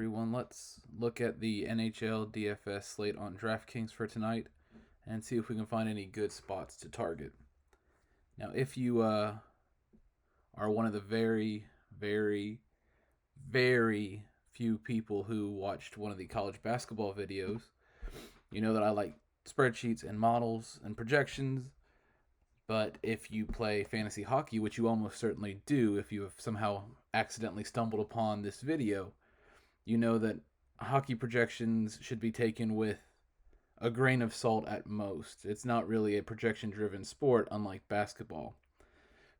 Everyone, let's look at the NHL DFS slate on Draftkings for tonight and see if we can find any good spots to target. Now, if you are one of the very few people who watched one of the college basketball videos, you know that I like spreadsheets and models and projections. But if you play fantasy hockey, which you almost certainly do if you have somehow accidentally stumbled upon this video, you know that hockey projections should be taken with a grain of salt at most. It's not really a projection driven sport, unlike basketball.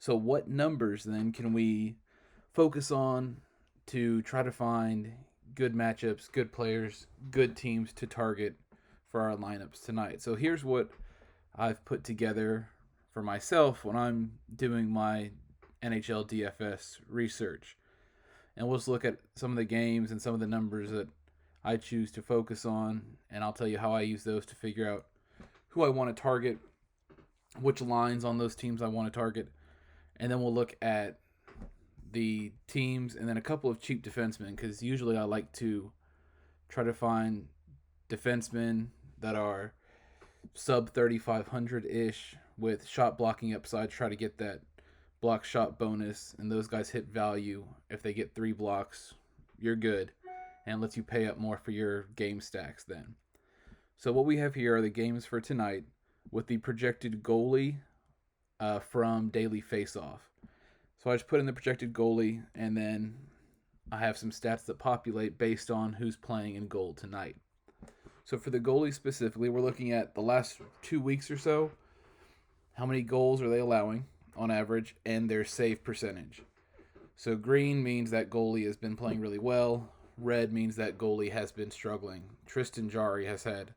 So, what numbers then can we focus on to try to find good matchups, good players, good teams to target for our lineups tonight? So, here's what I've put together for myself when I'm doing my NHL DFS research. And we'll just look at some of the games and some of the numbers that I choose to focus on, and I'll tell you how I use those to figure out who I want to target, which lines on those teams I want to target, and then we'll look at the teams and then a couple of cheap defensemen, because usually I like to try to find defensemen that are sub 3,500-ish with shot blocking upside, try to get that block shot bonus, and those guys hit value. If they get 3 blocks, you're good, and lets you pay up more for your game stacks then. So what we have here are the games for tonight with the projected goalie from Daily Faceoff. So I just put in the projected goalie, and then I have some stats that populate based on who's playing in goal tonight. So for the goalie specifically, we're looking at the last 2 weeks or so. How many goals are they allowing on average, and their save percentage. So green means that goalie has been playing really well. Red means that goalie has been struggling. Tristan Jarry has had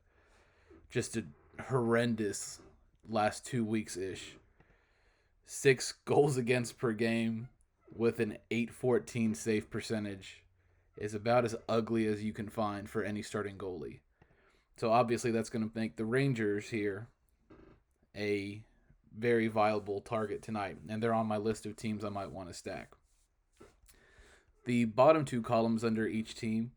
just a horrendous last 2 weeks-ish. 6 goals against per game with an .814 save percentage is about as ugly as you can find for any starting goalie. So obviously that's going to make the Rangers here a very viable target tonight, and they're on my list of teams I might want to stack. The bottom 2 columns under each team,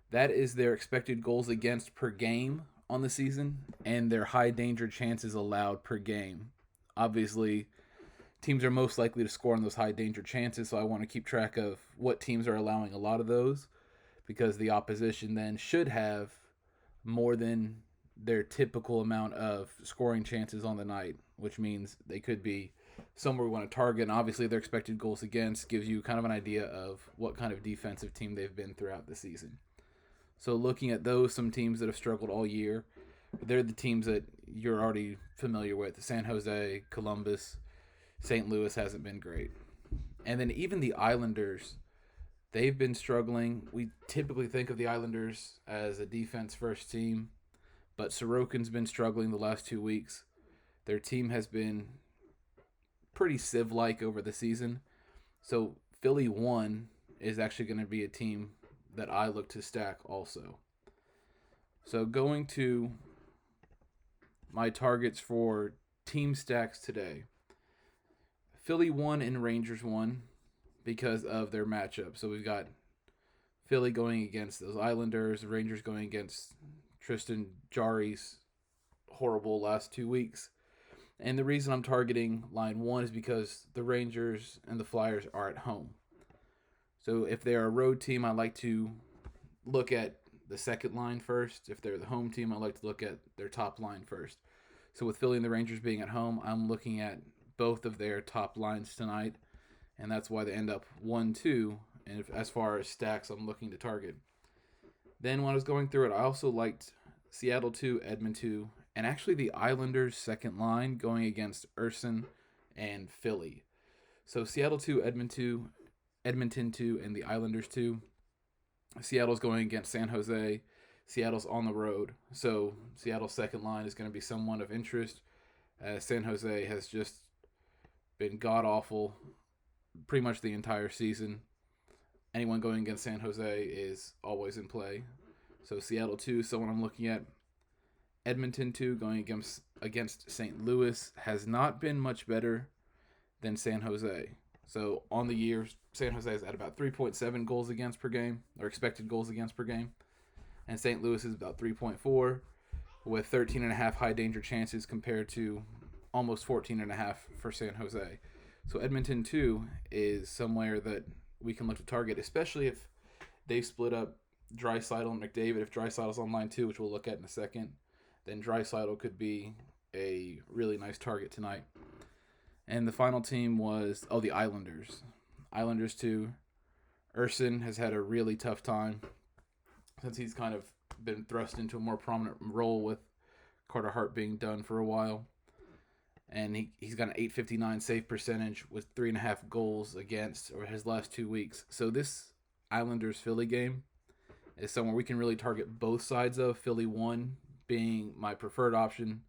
that is their expected goals against per game on the season and their high danger chances allowed per game. Obviously, teams are most likely to score on those high danger chances, so I want to keep track of what teams are allowing a lot of those, because the opposition then should have more than their typical amount of scoring chances on the night, which means they could be somewhere we want to target. And obviously their expected goals against gives you kind of an idea of what kind of defensive team they've been throughout the season. So looking at those, some teams that have struggled all year, they're the teams that you're already familiar with. San Jose, Columbus, St. Louis hasn't been great. And then even the Islanders, they've been struggling. We typically think of the Islanders as a defense-first team, but Sorokin's been struggling the last 2 weeks. Their team has been pretty sieve-like over the season. So Philly 1 is actually going to be a team that I look to stack also. So going to my targets for team stacks today. Philly 1 and Rangers 1 because of their matchup. So we've got Philly going against those Islanders, Rangers going against Tristan Jarry's horrible last 2 weeks. And the reason I'm targeting line 1 is because the Rangers and the Flyers are at home. So if they're a road team, I like to look at the second line first. If they're the home team, I like to look at their top line first. So with Philly and the Rangers being at home, I'm looking at both of their top lines tonight, and that's why they end up 1-2. And as far as stacks, I'm looking to target. Then when I was going through it, I also liked Seattle 2, Edmonton 2, and actually the Islanders' second line going against Urson and Philly. So Seattle 2, Edmonton 2, and the Islanders 2. Seattle's going against San Jose. Seattle's on the road. So Seattle's second line is going to be somewhat of interest. San Jose has just been god-awful pretty much the entire season. Anyone going against San Jose is always in play. So Seattle 2 is someone I'm looking at. Edmonton 2 going against St. Louis has not been much better than San Jose. So on the year, San Jose is at about 3.7 goals against per game, or expected goals against per game. And St. Louis is about 3.4, with 13.5 high danger chances compared to almost 14.5 for San Jose. So Edmonton, too, is somewhere that we can look to target, especially if they split up Draisaitl and McDavid. If Draisaitl's on line 2, which we'll look at in a second, then Draisaitl could be a really nice target tonight. And the final team was, the Islanders. Islanders, too. Urson has had a really tough time since he's kind of been thrust into a more prominent role with Carter Hart being done for a while. And he's got an .859 save percentage with 3.5 goals against over his last 2 weeks. So this Islanders-Philly game is somewhere we can really target both sides of. Philly 1 being my preferred option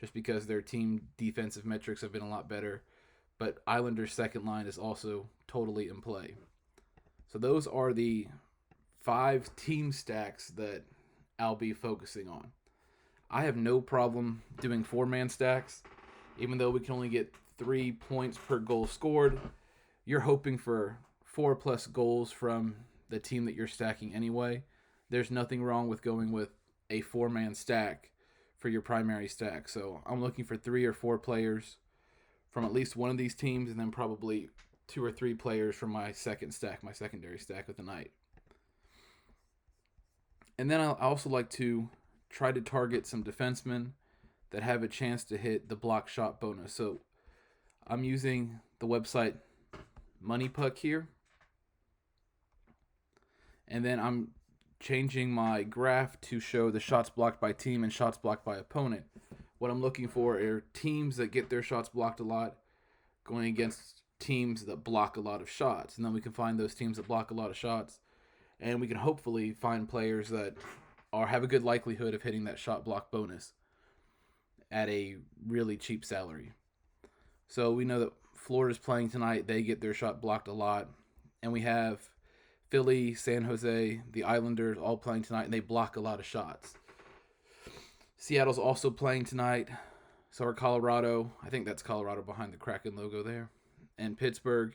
just because their team defensive metrics have been a lot better. But Islanders' second line is also totally in play. So those are the 5 team stacks that I'll be focusing on. I have no problem doing 4-man stacks. Even though we can only get 3 points per goal scored, you're hoping for 4+ goals from the team that you're stacking anyway. There's nothing wrong with going with a 4-man stack for your primary stack. So I'm looking for 3 or 4 players from at least one of these teams, and then probably 2 or 3 players from my second stack, my secondary stack of the night. And then I also like to try to target some defensemen that have a chance to hit the block shot bonus. So I'm using the website MoneyPuck here. And then I'm changing my graph to show the shots blocked by team and shots blocked by opponent. What I'm looking for are teams that get their shots blocked a lot going against teams that block a lot of shots. And then we can find those teams that block a lot of shots. And we can hopefully find players that have a good likelihood of hitting that shot block bonus at a really cheap salary. So we know that Florida's playing tonight. They get their shot blocked a lot. And we have Philly, San Jose, the Islanders all playing tonight, and they block a lot of shots. Seattle's also playing tonight. So are Colorado. I think that's Colorado behind the Kraken logo there. And Pittsburgh.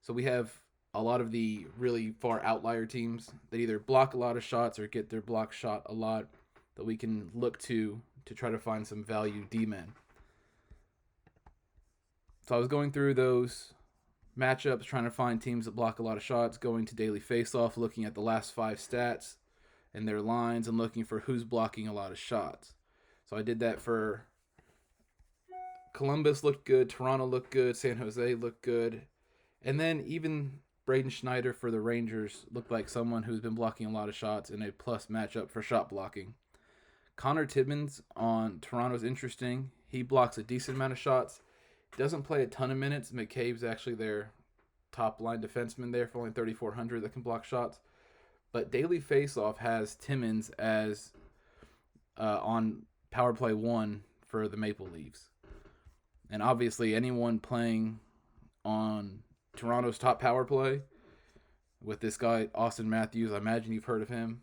So we have a lot of the really far outlier teams that either block a lot of shots or get their block shot a lot that we can look to try to find some value D-men. So I was going through those matchups, trying to find teams that block a lot of shots, going to Daily Faceoff, looking at the last 5 stats and their lines and looking for who's blocking a lot of shots. So I did that for Columbus looked good, Toronto looked good, San Jose looked good. And then even Braden Schneider for the Rangers looked like someone who's been blocking a lot of shots in a plus matchup for shot blocking. Connor Timmins on Toronto's interesting. He blocks a decent amount of shots. Doesn't play a ton of minutes. McCabe's actually their top line defenseman there for only 3,400 that can block shots. But Daily Faceoff has Timmins as on power play 1 for the Maple Leafs. And obviously anyone playing on Toronto's top power play with this guy, Austin Matthews, I imagine you've heard of him,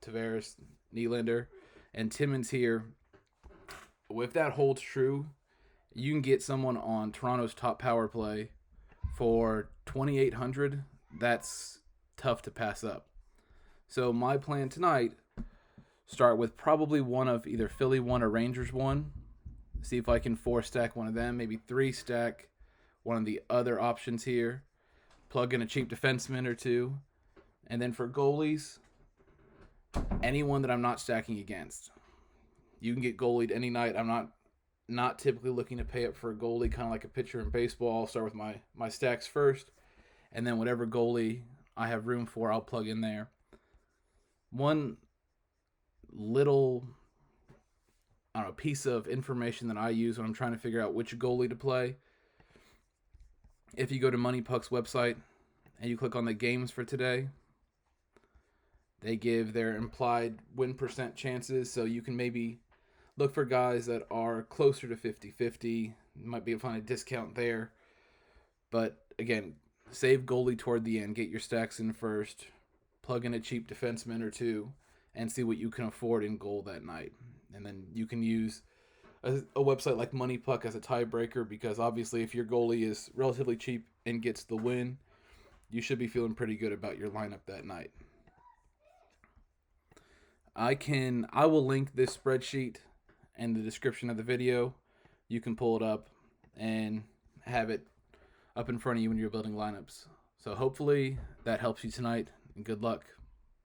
Tavares, Nylander, and Timmins here. If that holds true, you can get someone on Toronto's top power play for 2,800. That's tough to pass up. So my plan tonight, start with probably one of either Philly 1 or Rangers 1. See if I can 4-stack one of them, maybe 3-stack one of the other options here. Plug in a cheap defenseman or 2. And then for goalies, anyone that I'm not stacking against. You can get goalied any night. I'm not typically looking to pay up for a goalie, kind of like a pitcher in baseball. I'll start with my stacks first, and then whatever goalie I have room for, I'll plug in there. One little piece of information that I use when I'm trying to figure out which goalie to play. If you go to MoneyPuck's website and you click on the games for today, they give their implied win percent chances, so you can maybe look for guys that are closer to 50-50. You might be able to find a discount there. But again, save goalie toward the end. Get your stacks in first. Plug in a cheap defenseman or 2 and see what you can afford in goal that night. And then you can use a website like MoneyPuck as a tiebreaker, because obviously if your goalie is relatively cheap and gets the win, you should be feeling pretty good about your lineup that night. I will link this spreadsheet in the description of the video. You can pull it up and have it up in front of you when you're building lineups. So hopefully that helps you tonight, and good luck.